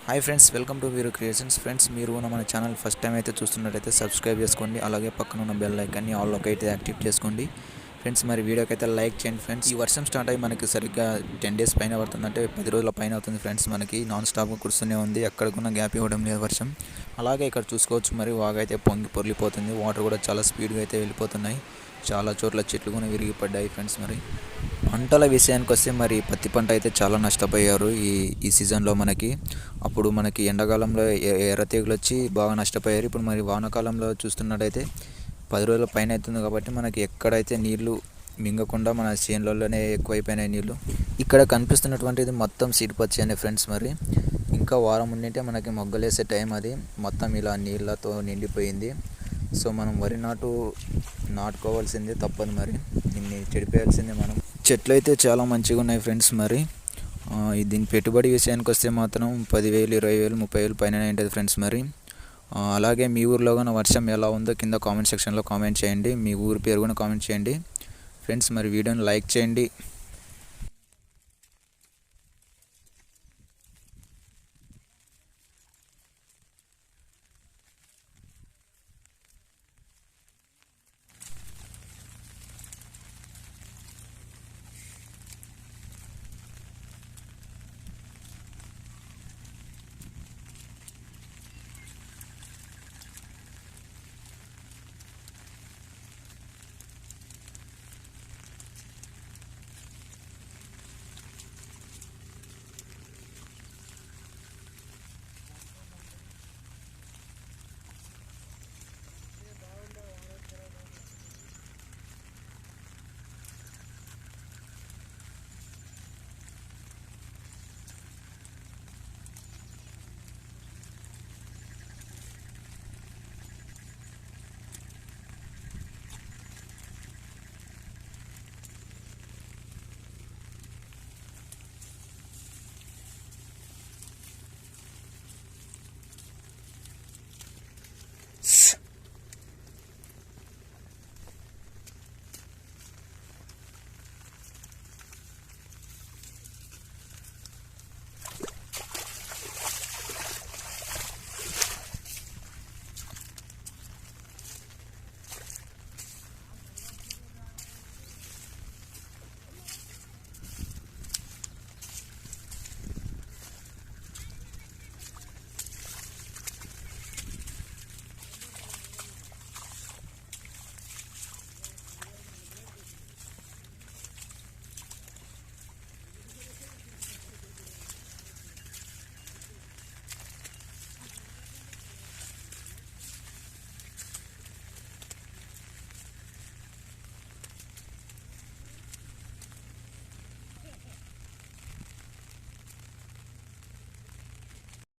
Hi friends, welcome to వీరు creations. Friends, మీరు మన ఛానల్ ఫస్ట్ టైం అయితే చూస్తున్నట్టయితే సబ్స్క్రైబ్ చేసుకోండి. అలాగే పక్కన ఉన్న బెల్ ఐకాన్ని ఆల్లోకి అయితే యాక్టివ్ చేసుకోండి. ఫ్రెండ్స్, మరి వీడియోకి అయితే లైక్ చేయండి. ఫ్రెండ్స్, ఈ వర్షం స్టార్ట్ అయ్యి మనకి సరిగ్గా 10 days పైన పడుతుంది, అంటే 10 రోజుల పైన అవుతుంది. ఫ్రెండ్స్, మనకి నాన్ స్టాప్గా కురుస్తూనే ఉంది, ఎక్కడికున్న గ్యాప్ ఇవ్వడం లేదు వర్షం. అలాగే ఇక్కడ చూసుకోవచ్చు, మరి వాగు అయితే పొర్లిపోతుంది. వాటర్ కూడా చాలా స్పీడ్గా అయితే వెళ్ళిపోతున్నాయి. చాలా చోట్ల చెట్లు కూడా విరిగి పడ్డాయి. ఫ్రెండ్స్, మరి పంటల విషయానికి వస్తే మరి పత్తి పంట అయితే చాలా నష్టపోయారు ఈ సీజన్లో. అప్పుడు మనకి ఎండాకాలంలో ఎర్రతీగలు వచ్చి బాగా నష్టపోయారు. ఇప్పుడు మరి వానాకాలంలో చూస్తున్నట్టయితే 10 రోజుల పైన అవుతుంది కాబట్టి మనకి ఎక్కడైతే నీళ్లు మింగకుండా మన చేనులలోనే ఎక్కువైపోయినాయి నీళ్లు. ఇక్కడ కనిపిస్తున్నటువంటిది మొత్తం సీడ్పచ్చి అనే ఫ్రెండ్స్. మరి ఇంకా వారం ఉండింటే మనకి మొగ్గలేసే టైం, అది మొత్తం ఇలా నీళ్ళతో నిండిపోయింది. సో మనం వరి నాటుకోవాల్సిందే, తప్పదు. మరి దీన్ని చెడిపేయాల్సిందే మనం. చెట్లు అయితే చాలా మంచిగా ఉన్నాయి ఫ్రెండ్స్. మరి దీని పెట్టుబడి విషయానికి వస్తే మాత్రం 10,000, 20,000, 30,000 పైన ఉంటుంది ఫ్రెండ్స్. మరి అలాగే మీ ఊరిలో కూడా వర్షం ఎలా ఉందో కింద కామెంట్ సెక్షన్లో కామెంట్ చేయండి. మీ ఊరి పేరు కూడా కామెంట్ చేయండి ఫ్రెండ్స్. మరి వీడియోని లైక్ చేయండి.